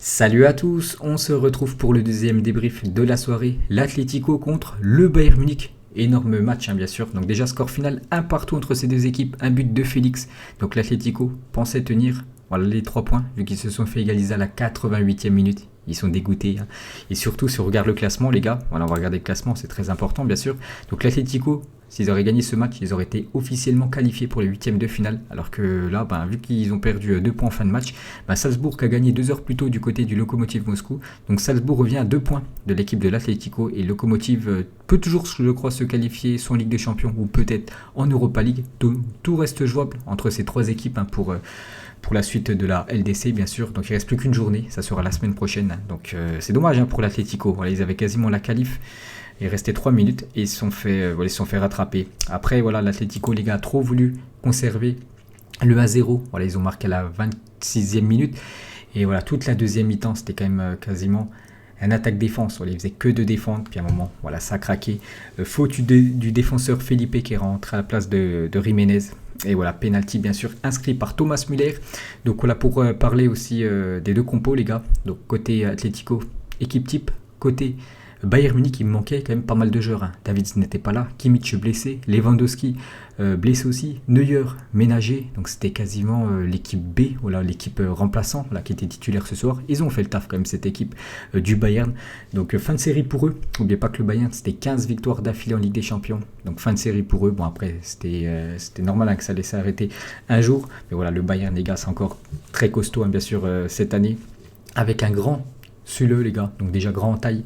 Salut à tous, on se retrouve pour le deuxième débrief de la soirée, l'Atlético contre le Bayern Munich. Énorme match bien sûr, donc déjà score final un partout entre ces deux équipes, un but de Félix. Donc l'Atlético pensait tenir voilà, les 3 points vu qu'ils se sont fait égaliser à la 88e minute. Ils sont dégoûtés. Et surtout, si on regarde le classement, les gars, voilà, on va regarder le classement, c'est très important, bien sûr. Donc l'Atlético, s'ils auraient gagné ce match, ils auraient été officiellement qualifiés pour les huitièmes de finale. Alors que là, vu qu'ils ont perdu 2 points en fin de match, Salzbourg a gagné 2 heures plus tôt du côté du Lokomotiv Moscou. Donc Salzbourg revient à 2 points de l'équipe de l'Atlético. Et Lokomotiv peut toujours, je crois, se qualifier soit en Ligue des Champions ou peut-être en Europa League. Tout reste jouable entre ces 3 équipes pour la suite de la LDC, bien sûr. Donc il ne reste plus qu'une journée, ça sera la semaine prochaine. Donc c'est dommage pour l'Atlético. Voilà, ils avaient quasiment la qualif. Il restait 3 minutes et ils se sont fait rattraper. Après, voilà, l'Atlético, les gars, a trop voulu conserver le 1-0. Voilà, ils ont marqué à la 26e minute. Et voilà, toute la deuxième mi-temps, c'était quand même quasiment un attaque-défense. Voilà, ils faisaient que de défendre. Puis à un moment, voilà, ça a craqué. Faute du défenseur Felipe qui est rentré à la place de Jiménez. Et voilà, penalty bien sûr inscrit par Thomas Müller. Donc voilà, pour parler aussi des deux compos, les gars. Donc côté Atlético, équipe type. Côté Bayern Munich, il me manquait quand même pas mal de joueurs. Davids n'était pas là, Kimmich blessé, Lewandowski blessé aussi, Neuer ménagé. Donc c'était quasiment l'équipe B, voilà, l'équipe remplaçant là, qui était titulaire ce soir. Ils ont fait le taf quand même, cette équipe du Bayern. Donc fin de série pour eux. N'oubliez pas que le Bayern, c'était 15 victoires d'affilée en Ligue des Champions. Donc fin de série pour eux. Bon après, c'était normal que ça laissait arrêter un jour. Mais voilà, le Bayern, les gars, c'est encore très costaud bien sûr cette année. Avec un grand Süle, les gars. Donc déjà grand en taille.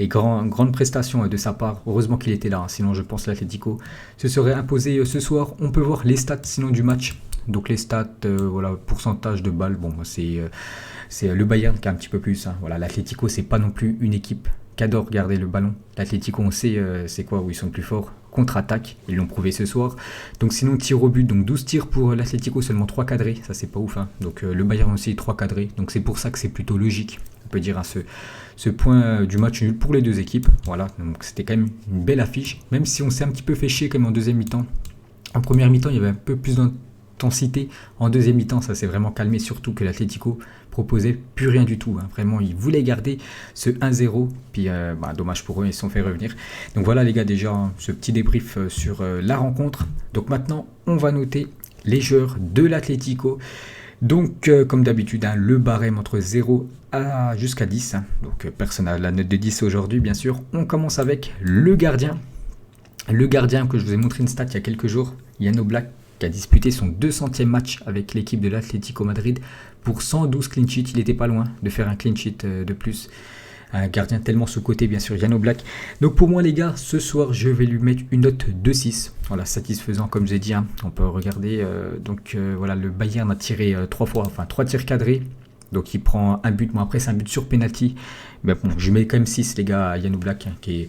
Et grande prestation de sa part. Heureusement qu'il était là, sinon je pense l'Atlético se serait imposé ce soir. On peut voir les stats sinon du match. Donc les stats, voilà, pourcentage de balles, bon, c'est le Bayern qui a un petit peu plus. Voilà, l'Atlético, c'est pas non plus une équipe qui adore garder le ballon. L'Atlético, on sait c'est quoi, où ils sont plus forts. Contre-attaque, ils l'ont prouvé ce soir. Donc sinon, tir au but, donc 12 tirs pour l'Atlético, seulement 3 cadrés, ça c'est pas ouf. Donc le Bayern aussi 3 cadrés, donc c'est pour ça que c'est plutôt logique. On peut dire ce point du match nul pour les deux équipes. Voilà, donc c'était quand même une belle affiche, même si on s'est un petit peu fait chier quand même en deuxième mi-temps. En première mi-temps, il y avait un peu plus d'intensité. En deuxième mi-temps, ça s'est vraiment calmé, surtout que l'Atlético proposait plus rien du tout. Vraiment, ils voulaient garder ce 1-0. Puis, dommage pour eux, ils se sont fait revenir. Donc voilà, les gars, déjà, ce petit débrief sur la rencontre. Donc maintenant, on va noter les joueurs de l'Atlético. Donc, comme d'habitude, le barème entre 0 jusqu'à 10. Donc, personne n'a la note de 10 aujourd'hui, bien sûr. On commence avec le gardien. Le gardien que je vous ai montré une stat il y a quelques jours, Yann Oblak, qui a disputé son 200e match avec l'équipe de l'Atlético Madrid pour 112 clean sheets. Il n'était pas loin de faire un clean sheet de plus. Un gardien tellement sous-coté, bien sûr, Yann Oblak. Donc pour moi, les gars, ce soir, je vais lui mettre une note de 6. Voilà, satisfaisant, comme j'ai dit. On peut regarder. Voilà, le Bayern a tiré 3 tirs cadrés. Donc il prend un but. Bon, après, c'est un but sur penalty. Mais bon, je mets quand même 6, les gars, à Yann Oblak, qui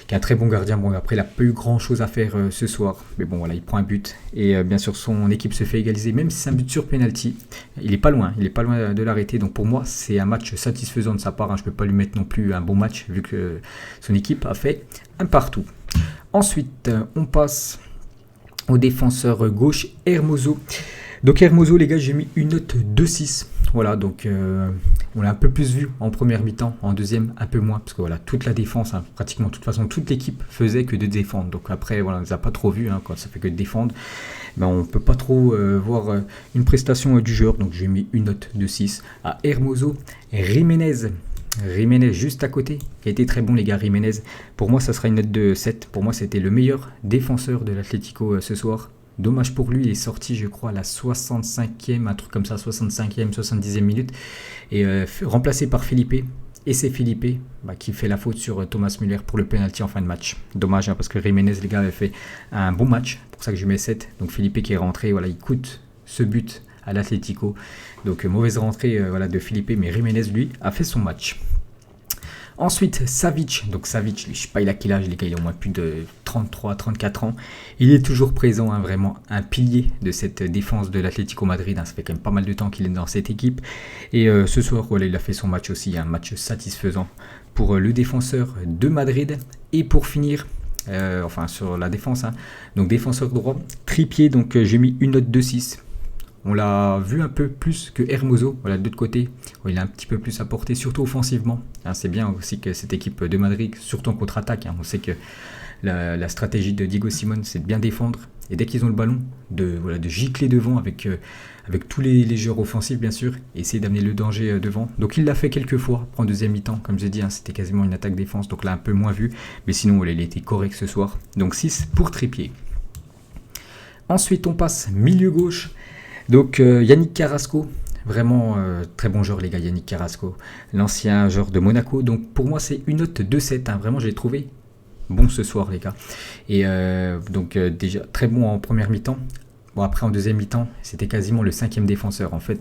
est un très bon gardien. Bon, après, il n'a pas eu grand-chose à faire ce soir. Mais bon, voilà, il prend un but. Et bien sûr, son équipe se fait égaliser, même si c'est un but sur penalty. Il n'est pas loin de l'arrêter. Donc pour moi, c'est un match satisfaisant de sa part. Je ne peux pas lui mettre non plus un bon match, vu que son équipe a fait un partout. Ensuite, on passe au défenseur gauche, Hermoso. Donc Hermoso, les gars, j'ai mis une note de 6. Voilà, donc on l'a un peu plus vu en première mi-temps, en deuxième un peu moins, parce que voilà, toute la défense, pratiquement de toute façon, toute l'équipe faisait que de défendre. Donc après, voilà, on ne les a pas trop vus, quand ça fait que de défendre, on ne peut pas trop voir une prestation du joueur. Donc j'ai mis une note de 6 à Hermoso. Jiménez juste à côté, qui a été très bon, les gars. Jiménez, pour moi ça sera une note de 7. Pour moi c'était le meilleur défenseur de l'Atlético ce soir. Dommage pour lui, il est sorti je crois à la 65e, un truc comme ça, 65e, 70e minute, et remplacé par Felipe. Et c'est Felipe qui fait la faute sur Thomas Müller pour le penalty en fin de match. Dommage, parce que Jiménez, les gars, avait fait un bon match, pour ça que je mets 7. Donc Felipe qui est rentré, voilà, il coûte ce but à l'Atlético. Donc mauvaise rentrée de Felipe, mais Jiménez, lui, a fait son match. Ensuite, Savic. Donc Savic, je ne sais pas il a quel âge, les gars, il a au moins plus de 33, 34 ans. Il est toujours présent, vraiment un pilier de cette défense de l'Atlético Madrid. Ça fait quand même pas mal de temps qu'il est dans cette équipe. Et ce soir, voilà, il a fait son match aussi, un match satisfaisant pour le défenseur de Madrid. Et pour finir, sur la défense, donc défenseur droit, Trippier, donc j'ai mis une note de 6. On l'a vu un peu plus que Hermoso, voilà, de l'autre côté, où il a un petit peu plus apporté, surtout offensivement. Hein, c'est bien aussi que cette équipe de Madrid, surtout en contre-attaque, hein, on sait que la stratégie de Diego Simon, c'est de bien défendre, et dès qu'ils ont le ballon, de gicler devant avec tous les joueurs offensifs, bien sûr, et essayer d'amener le danger devant. Donc il l'a fait quelques fois, en deuxième mi-temps, comme j'ai dit, hein, c'était quasiment une attaque-défense, donc là un peu moins vu, mais sinon voilà, il était correct ce soir. Donc 6 pour Trippier. Ensuite on passe milieu gauche, donc Yannick Carrasco, vraiment très bon joueur les gars, Yannick Carrasco, l'ancien joueur de Monaco, donc pour moi c'est une note de 7, hein, vraiment je l'ai trouvé bon ce soir les gars. Et donc déjà très bon en première mi-temps. Bon après en deuxième mi-temps c'était quasiment le 5e défenseur en fait.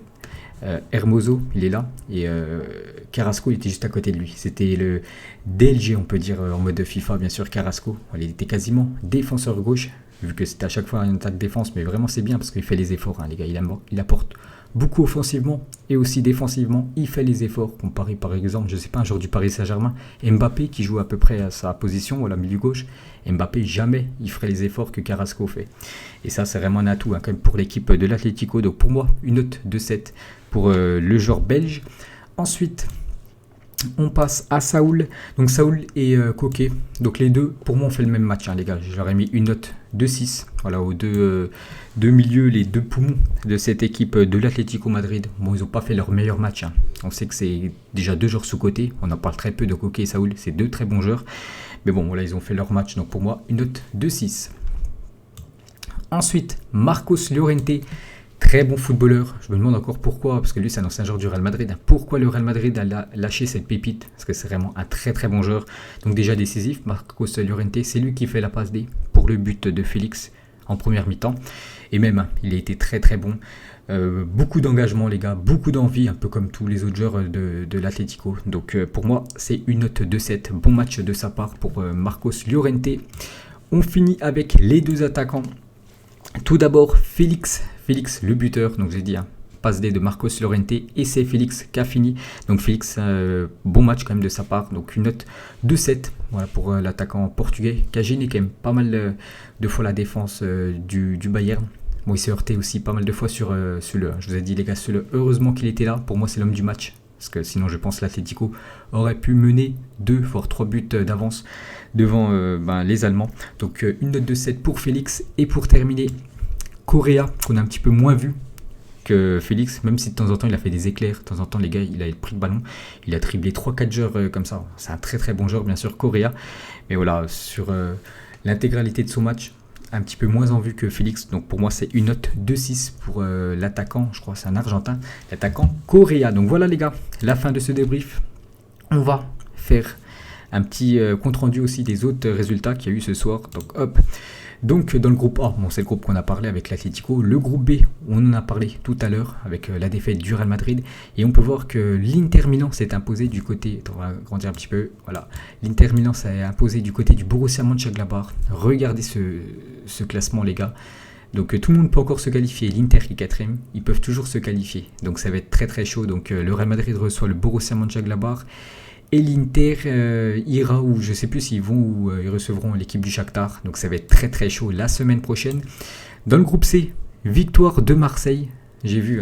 Hermoso il est là et Carrasco il était juste à côté de lui. C'était le DLG on peut dire en mode FIFA bien sûr Carrasco. Il était quasiment défenseur gauche vu que c'était à chaque fois une attaque défense, mais vraiment c'est bien parce qu'il fait les efforts hein, les gars, il apporte beaucoup offensivement et aussi défensivement, il fait les efforts, comparé par exemple, je sais pas, un joueur du Paris Saint-Germain, Mbappé qui joue à peu près à sa position, voilà, milieu gauche, Mbappé jamais il ferait les efforts que Carrasco fait. Et ça c'est vraiment un atout hein, quand même pour l'équipe de l'Atlético, donc pour moi une note de 7 pour le joueur belge. Ensuite, on passe à Saúl. Donc Saúl et Koke. Donc les deux, pour moi, on fait le même match, hein, les gars. Je leur ai mis une note de 6. Voilà, aux deux milieux, les deux poumons de cette équipe de l'Atlético Madrid. Bon, ils n'ont pas fait leur meilleur match. Hein. On sait que c'est déjà deux joueurs sous-côté. On en parle très peu de Koke et Saúl. C'est deux très bons joueurs. Mais bon, voilà, ils ont fait leur match. Donc pour moi, une note de 6. Ensuite, Marcos Llorente. Très bon footballeur, je me demande encore pourquoi, parce que lui c'est un ancien joueur du Real Madrid, pourquoi le Real Madrid a lâché cette pépite, parce que c'est vraiment un très très bon joueur, donc déjà décisif, Marcos Llorente, c'est lui qui fait la passe D pour le but de Félix en première mi-temps, et même il a été très très bon, beaucoup d'engagement les gars, beaucoup d'envie, un peu comme tous les autres joueurs de l'Atlético, donc pour moi c'est une note de 7, bon match de sa part pour Marcos Llorente. On finit avec les deux attaquants. Tout d'abord, Félix, le buteur, donc j'ai dit, hein, passe D de Marcos Llorente, et c'est Félix qui a fini. Donc Félix, bon match quand même de sa part, donc une note de 7 voilà, pour l'attaquant portugais, qui a gêné quand même pas mal de fois la défense du Bayern. Bon, il s'est heurté aussi pas mal de fois sur le, je vous ai dit les gars, heureusement qu'il était là, pour moi c'est l'homme du match. Parce que sinon, je pense l'Atlético aurait pu mener 2 voire 3 buts d'avance devant les Allemands. Donc une note de 7 pour Félix. Et pour terminer, Correa, qu'on a un petit peu moins vu que Félix, même si de temps en temps il a fait des éclairs. De temps en temps, les gars, il a pris le ballon. Il a triplé 3-4 joueurs comme ça. C'est un très très bon joueur, bien sûr, Correa. Mais voilà, sur l'intégralité de son match, un petit peu moins en vue que Félix, donc pour moi c'est une note de 6 pour l'attaquant, je crois que c'est un Argentin, l'attaquant Correa. Donc voilà les gars, la fin de ce débrief. On va faire un petit compte rendu aussi des autres résultats qu'il y a eu ce soir. Donc hop, donc dans le groupe A, bon, c'est le groupe qu'on a parlé avec l'Atlético. Le groupe B, on en a parlé tout à l'heure avec la défaite du Real Madrid. Et on peut voir que l'Inter Milan s'est imposé du côté, on va grandir un petit peu, voilà. L'Inter Milan s'est imposé du côté du Borussia Mönchengladbach. Regardez ce classement les gars. Donc tout le monde peut encore se qualifier. L'Inter qui est 4ème, ils peuvent toujours se qualifier. Donc ça va être très très chaud. Donc le Real Madrid reçoit le Borussia Mönchengladbach. Et l'Inter ira, ou je ne sais plus s'ils vont ou ils recevront l'équipe du Shakhtar. Donc ça va être très très chaud la semaine prochaine. Dans le groupe C, victoire de Marseille. J'ai vu,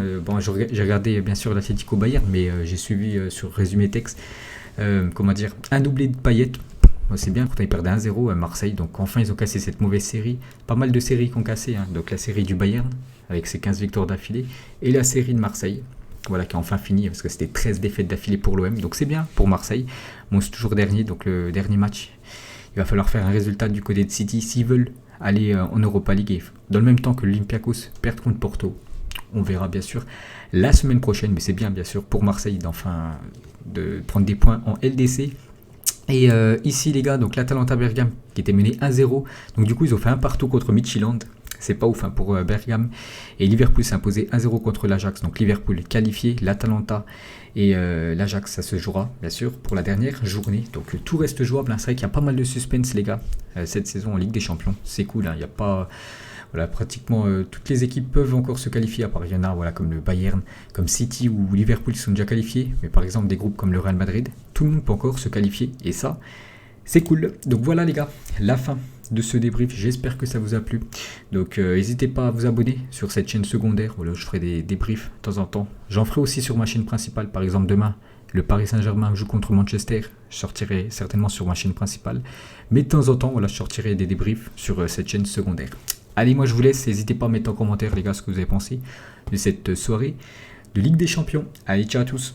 j'ai regardé bien sûr l'Atlético Bayern, mais j'ai suivi sur résumé texte, un doublé de Payet. C'est bien, pourtant ils perdaient 1-0 à Marseille. Donc enfin ils ont cassé cette mauvaise série. Pas mal de séries qui ont cassé. Hein. Donc la série du Bayern, avec ses 15 victoires d'affilée. Et la série de Marseille. Voilà, qui a enfin fini, parce que c'était 13 défaites d'affilée pour l'OM, donc c'est bien pour Marseille. Bon, c'est toujours dernier, donc le dernier match, il va falloir faire un résultat du côté de City s'ils veulent aller en Europa League. Et dans le même temps que l'Olympiakos perd contre Porto, on verra bien sûr la semaine prochaine, mais c'est bien bien sûr pour Marseille d'enfin de prendre des points en LDC. Et ici les gars, donc l'Atalanta Bergame qui était mené 1-0, donc du coup ils ont fait un partout contre Midtjylland. C'est pas ouf hein, pour Bergame. Et Liverpool s'est imposé 1-0 contre l'Ajax. Donc Liverpool qualifié, l'Atalanta et l'Ajax, ça se jouera bien sûr pour la dernière journée. Donc tout reste jouable. Hein. C'est vrai qu'il y a pas mal de suspense les gars cette saison en Ligue des Champions. C'est cool. Hein. Il y a pas, voilà, pratiquement toutes les équipes peuvent encore se qualifier. À part il y en a voilà, comme le Bayern, comme City ou Liverpool qui sont déjà qualifiés. Mais par exemple des groupes comme le Real Madrid, tout le monde peut encore se qualifier. Et ça, c'est cool. Donc voilà les gars, la fin de ce débrief. J'espère que ça vous a plu. Donc n'hésitez pas à vous abonner sur cette chaîne secondaire. Voilà, je ferai des débriefs de temps en temps. J'en ferai aussi sur ma chaîne principale. Par exemple, demain, le Paris Saint-Germain joue contre Manchester. Je sortirai certainement sur ma chaîne principale. Mais de temps en temps, voilà, je sortirai des débriefs sur cette chaîne secondaire. Allez, moi je vous laisse. N'hésitez pas à mettre en commentaire, les gars, ce que vous avez pensé de cette soirée de Ligue des Champions. Allez, ciao à tous.